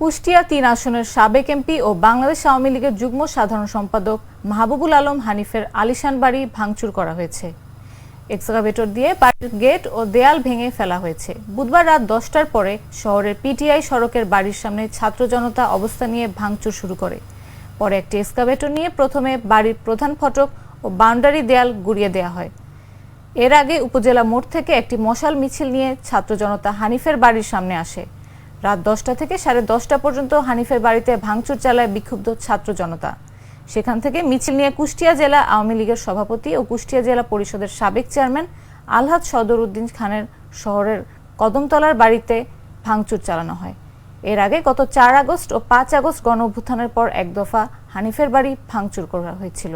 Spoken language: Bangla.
কুষ্টিয়া ৩ আসনের সাবেক এমপি ও বাংলাদেশ আওয়ামী লীগের যুগ্ম সাধারণ সম্পাদক মাহবুবুল আলম হানিফের আলিশান বাড়ি ভাঙচুর করা হয়েছে। এক্সকাভেটর দিয়ে বাড়ির গেট ও দেয়াল ভেঙে ফেলা হয়েছে। বুধবার রাত 10টার পরে শহরের পিটিআই সড়কের বাড়ির সামনে ছাত্র জনতা অবস্থান নিয়ে ভাঙচুর শুরু করে। পরে একটি এক্সকাভেটর নিয়ে প্রথমে বাড়ির প্রধান ফটক ও বাউন্ডারি দেয়াল গুঁড়িয়ে দেওয়া হয়। এর আগে উপজেলা মোড় থেকে একটি মশাল মিছিল নিয়ে ছাত্র জনতা হানিফের বাড়ির সামনে আসে। রাত 10টা থেকে 10:30 পর্যন্ত হানিফের বাড়িতে ভাঙচুর চালায় বিক্ষুব্ধ ছাত্র জনতা। সেখান থেকে মিছিল নিয়ে কুষ্টিয়া জেলা আওয়ামী লীগের সভাপতি ও কুষ্টিয়া জেলা পরিষদের সাবেক চেয়ারম্যান আলহাজ সদর উদ্দিন খানের শহরের কদমতলার বাড়িতে ভাঙচুর চালানো হয়। এর আগে গত 4 আগস্ট ও 5 আগস্ট গণ অভ্যুত্থানের পর এক দফা হানিফের বাড়ি ভাঙচুর করা হয়েছিল।